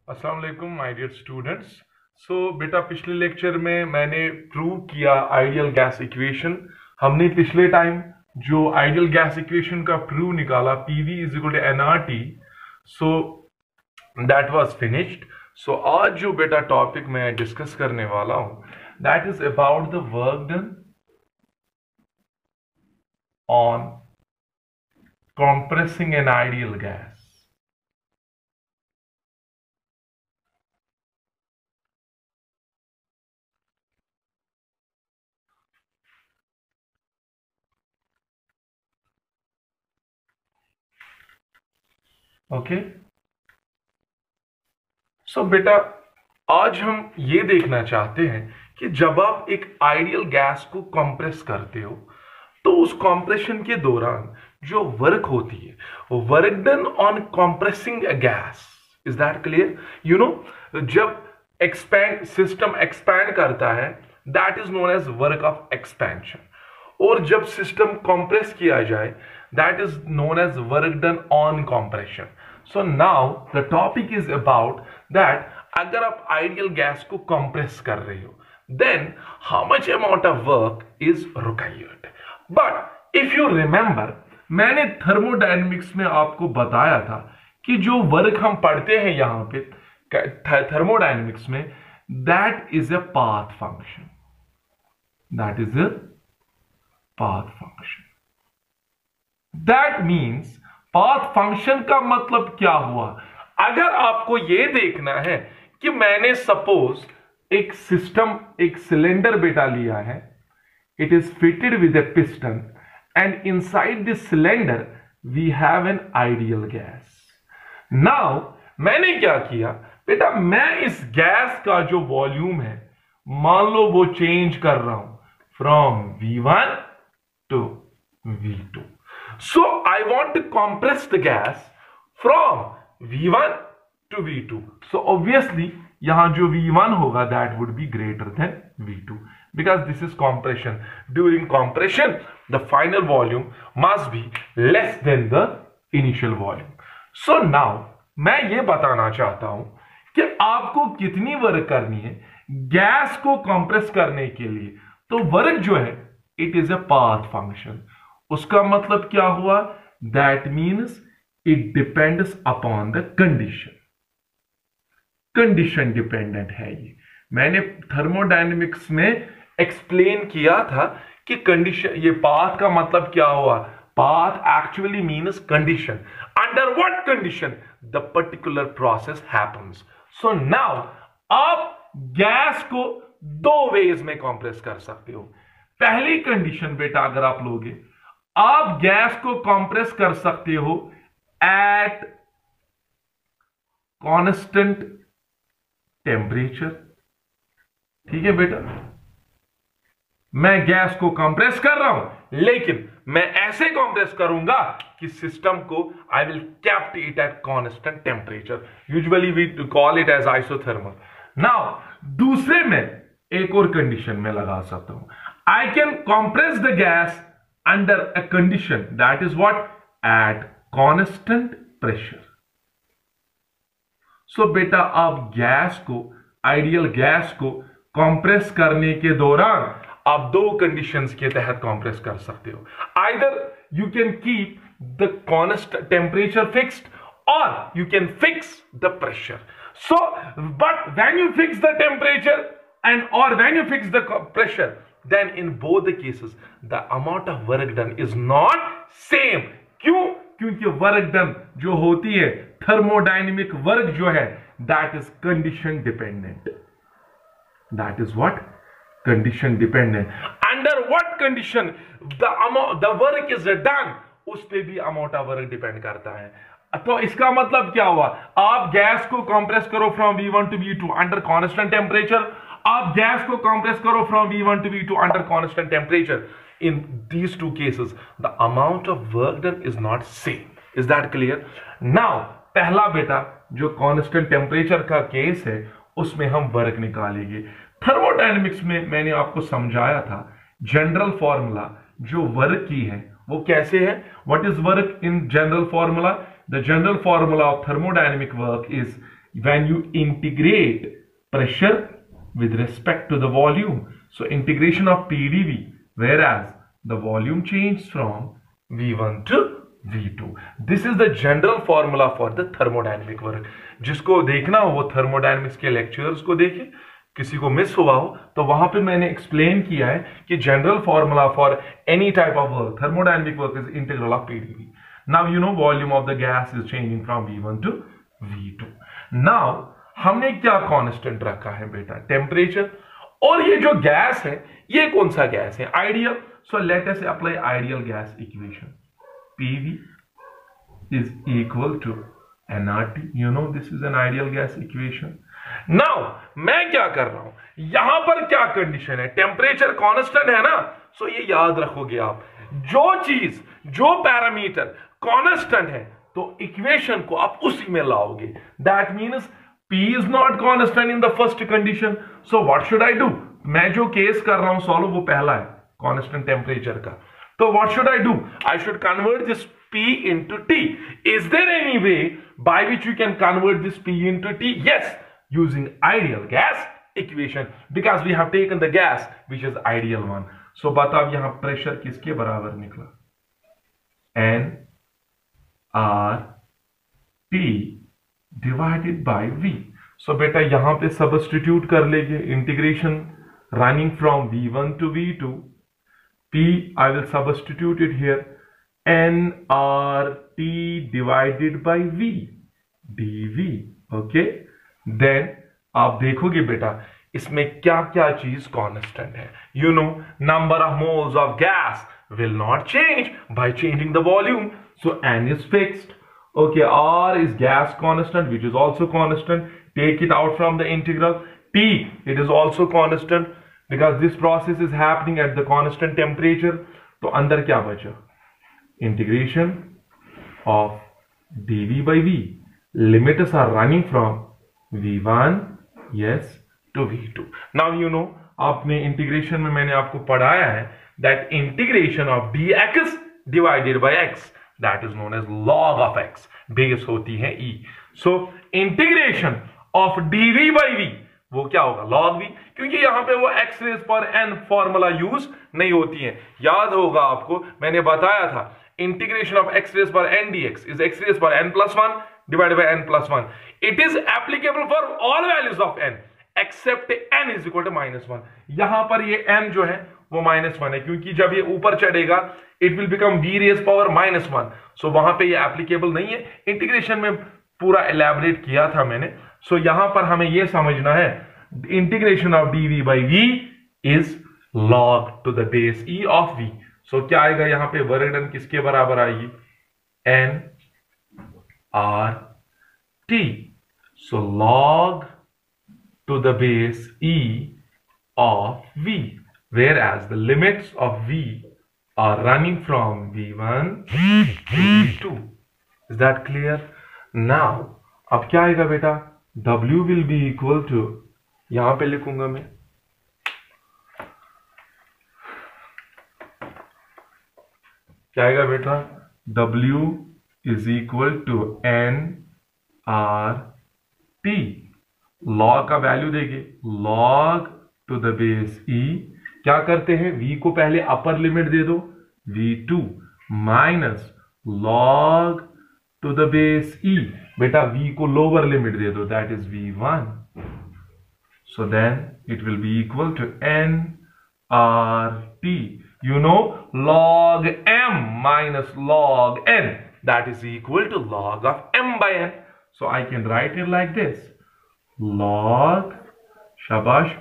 अस्सलाम वालेकुम my dear students. बेटा पिछले लेक्चर में मैंने प्रूव किया आइडियल गैस इक्वेशन। हमने पिछले टाइम जो आइडियल गैस इक्वेशन का प्रूव निकाला PV is equal to NRT, so that was finished. आज जो बेटा टॉपिक मैं डिस्कस करने वाला हूं that is about the work done on compressing an ideal gas. Okay बेटा आज हम ये देखना चाहते हैं कि जब आप एक आइडियल गैस को कंप्रेस करते हो तो उस कंप्रेशन के दौरान जो वर्क होती है वो work done on compressing a gas. Is that clear? You know, जब सिस्टम एक्सपैंड करता है that is known as work of expansion, और जब सिस्टम कंप्रेस किया जाए that is known as work done on compression. So now the topic is about that अगर आप ideal gas को कंप्रेस कर रहे हो then how much amount of work is required. But if you remember, मैंने thermodynamics में आपको बताया था कि जो वर्क हम पढ़ते हैं यहां पे थर्मोडायनेमिक्स में that is a path function, that is a path function. That means path function का मतलब क्या हुआ? अगर आपको यह देखना है कि मैंने सपोज एक सिस्टम, एक सिलेंडर बेटा लिया है, it is fitted with a piston and inside this cylinder we have an ideal gas. Now मैंने क्या किया बेटा, मैं इस गैस का जो वॉल्यूम है मान लो वो चेंज कर रहा हूं from V1 to V2. So I want to compress the gas from V1 to V2. So obviously यहां जो V1 होगा that would be greater than V2 because this is compression. During compression the final volume must be less than the initial volume. So now मैं ये बताना चाहता हूं कि आपको कितनी वर्क करनी है गैस को कंप्रेस करने के लिए। तो वर्क जो है it is a path function. उसका मतलब क्या हुआ? That means it depends upon the condition. Condition dependent है ये। मैंने थर्मोडायनेमिक्स में एक्सप्लेन किया था कि कंडीशन, ये पाथ का मतलब क्या हुआ? Path actually means condition. Under what condition the particular process happens. So now आप गैस को दो वेज में कंप्रेस कर सकते हो। पहली कंडीशन बेटा अगर आप लोगे, आप गैस को कंप्रेस कर सकते हो एट कांस्टेंट टेम्परेचर। ठीक है बेटा, मैं गैस को कंप्रेस कर रहा हूं लेकिन मैं ऐसे कंप्रेस करूंगा कि सिस्टम को I will kept it at constant temperature. Usually we call it as isothermal. Now दूसरे में एक और कंडीशन में लगा सकता हूं, I can compress the gas under a condition that is what? At constant pressure. So बेटा आप गैस को, आइडियल गैस को कंप्रेस करने के दौरान आप दो कंडीशंस के तहत कंप्रेस कर सकते हो। Either you can keep the constant temperature fixed और you can fix the pressure. So but when you fix the temperature and और when you fix the pressure, then in both the cases the amount of work done is not same. क्यों? क्योंकि work done जो होती है, thermodynamic work जो है that is condition dependent. That is what? Condition dependent. Under what condition the work is done, उस पे भी अमाउंट ऑफ वर्क डिपेंड करता है। तो इसका मतलब क्या हुआ? आप गैस को कंप्रेस करो from V1 to V2 under constant temperature, आप गैस को कंप्रेस करो from V1 to V2 under constant temperature. In these two cases the amount of work done is not same. Is that clear? Now पहला बेटा जो constant temperature का case है उसमें हम वर्क निकालेंगे। थर्मोडायनेमिक्स में मैंने आपको समझाया था जनरल फॉर्मूला जो वर्क की है वो कैसे है। What is work in general formula? The general formula of thermodynamic work is when you integrate pressure with respect to the volume. So integration of PdV, whereas the volume changes from V1 to V2. This is the general formula for the thermodynamic work. जिसको देखना हो वो thermodynamics के lectures को देखे, किसी को miss हुआ हो तो वहां पे मैंने एक्सप्लेन किया है कि general formula for any type of work, thermodynamic work is integral of PDV. Now you know volume of the gas is changing from V1 to V2. Now हमने क्या कांस्टेंट रखा है बेटा? टेम्परेचर. और ये जो गैस है ये कौन सा गैस है? Ideal. So let us apply ideal gas equation. PV is equal to nRT. You know this is an ideal gas equation. Now मैं क्या कर रहा हूं, यहां पर क्या कंडीशन है? टेम्परेचर कांस्टेंट है ना. सो ये याद रखोगे आप, जो चीज, जो पैरामीटर कांस्टेंट है तो इक्वेशन को आप उसी में लाओगे. That means P is not constant in the first condition. So what should I do? मैं जो केस कर रहा हूं सॉल्व वो पहला है कांस्टेंट टेम्परेचर का. तो what should I do? I should convert this P into T. Is there any way by which you can convert this P into T? Yes, using ideal gas equation, because we have taken the gas which is ideal one. So बताओ यहां pressure किसके बराबर निकला? N R T divided by V. So बेटा यहां पे substitute कर लेंगे. Integration running from V1 to V2. P I will substitute it here. N R T divided by V dV. Okay. Then आप देखोगे बेटा इसमें क्या क्या चीज कांस्टेंट है. You know number of moles of gas will not change by changing the volume. So N is fixed. Okay, R is gas constant which is also constant. Take it out from the integral. T, it is also constant because this process is happening at the constant temperature. तो अंदर क्या बचा? Integration of dV by V. Limits are running from V1 yes to V2. Now you know आपने integration में मैंने आपको पढ़ाया है that integration of dx divided by x that is known as log of x. Base होती है E. So integration of dV by V वो क्या होगा? log V. क्योंकि यहां पे वो x रेज पर n फॉर्मूला यूज नहीं होती है. याद होगा आपको मैंने बताया था integration of x raised power n dx is x raised power n plus 1 divided by n plus 1. It is applicable for all values of n except n is equal to -1. यहां पर ये n जो है वो -1 है क्योंकि जब ये ऊपर चढ़ेगा it will become v raised power -1. सो वहां पे ये एप्लीकेबल नहीं है. इंटीग्रेशन में पूरा एलैबोरेट किया था मैंने. सो यहां पर हमें ये समझना है integration of dv by v is log to the base e of v. सो क्या आएगा यहां पे? वर्क डन किसके बराबर आएगी? n R T. So log to the base E of V, whereas the limits of V are running from V1 to V2. Is that clear? Now, अब क्या आएगा बेटा? W will be equal to, यहां पे लिखूंगा मैं, क्या आएगा बेटा? W is equal to N R T. log का वैल्यू देंगे log to the base E. क्या करते हैं? V को पहले अपर लिमिट दे दो V2 minus log to the base E. बेटा V को लोअर लिमिट दे दो that is V1. So then it will be equal to N R T. You know log M minus log N, that is equal to log of M by N. So I can write it like this. Log shabash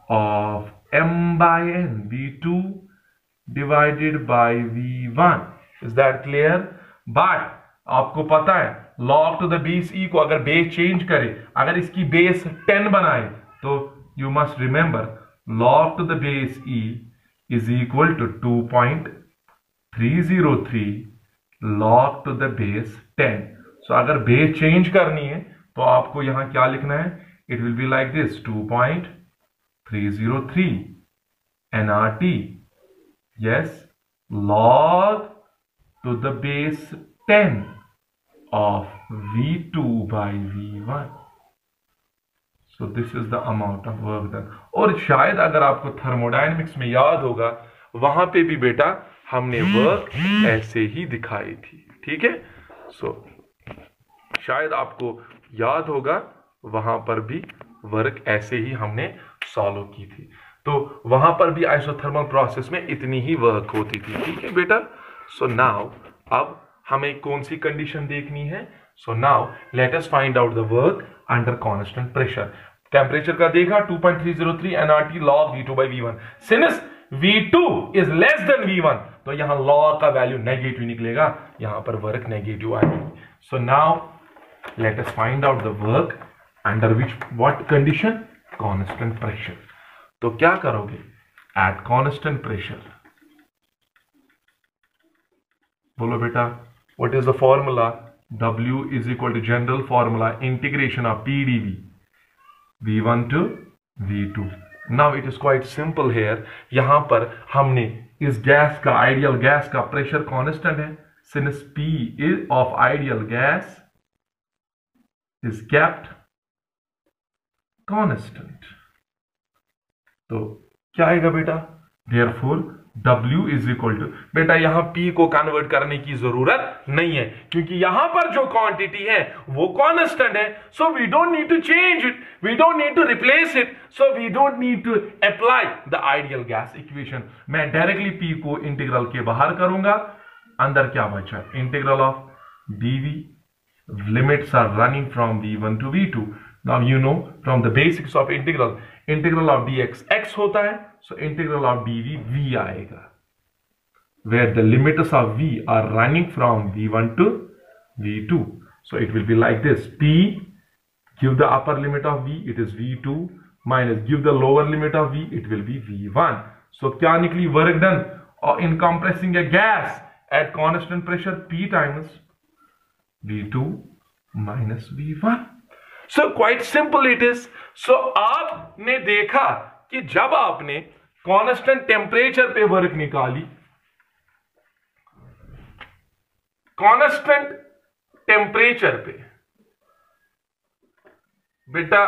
of M by N, V2 divided by V1. Is that clear? But आपको पता है log to the base E को अगर base change करे, अगर इसकी base 10 बनाए तो you must remember log to the base E is equal to 2.303 log to the base 10. So अगर बेस चेंज करनी है तो आपको यहां क्या लिखना है? It will be like this 2.303 nRT. Yes, log to the base 10 of V2 by V1. So this is the amount of work done. और शायद अगर आपको थर्मोडायनेमिक्स में याद होगा, वहां पे भी बेटा हमने वर्क ऐसे ही दिखाई थी, ठीक है। सो शायद आपको याद होगा, वहां पर भी वर्क ऐसे ही हमने सॉल्व की थी। तो वहां पर भी आइसोथर्मल प्रोसेस में इतनी ही वर्क होती थी, ठीक है बेटा। सो नाउ अब हमें कौन सी कंडीशन देखनी है? सो now let us find out the work under constant pressure. Temperature का देखा 2.303 nRT log V2/V1। Since V2 is less than V1, तो यहां log का वैल्यू नेगेटिव निकलेगा, यहां पर वर्क नेगेटिव आएगी। So now let us find out the work under which what condition? Constant pressure. तो क्या करोगे? एट कांस्टेंट प्रेशर, बोलो बेटा, what is the formula? W is equal to general formula integration of PdV V1 to V2। Now it is quite simple here. यहां पर हमने इस gas का, आइडियल गैस का प्रेशर कांस्टेंट है, since P is of ideal gas is kept constant, तो क्या आएगा बेटा? Therefore W is equal to, बेटा यहां P को कन्वर्ट करने की जरूरत नहीं है, क्योंकि यहां पर जो क्वांटिटी है वो कांस्टेंट है। So we don't need to change it, we don't need to replace it, so we don't need to apply the ideal gas equation. मैं डायरेक्टली P को इंटीग्रल के बाहर करूंगा, अंदर क्या बचा? Integral of dV, limits are running from V1 to V2। Now you know from the basics of integral of dx x होता है, so integral of dv v आएगा, where the limits of v are running from v1 to v2। So it will be like this: p, give the upper limit of v, it is v2, minus give the lower limit of v, it will be v1। So क्या निकली work done in compressing a gas at constant pressure? p times v2 minus v1। So quite simple it is. So आपने देखा कि जब आपने constant temperature पे work निकाली, constant temperature पे बेटा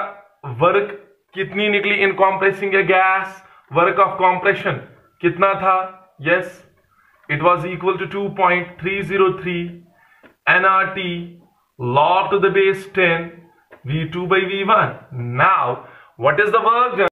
वर्क कितनी निकली in compressing a gas? Work of compression कितना था? Yes, it was equal to 2.303 nRT log to the base 10 V2/V1। Now, what is the work done?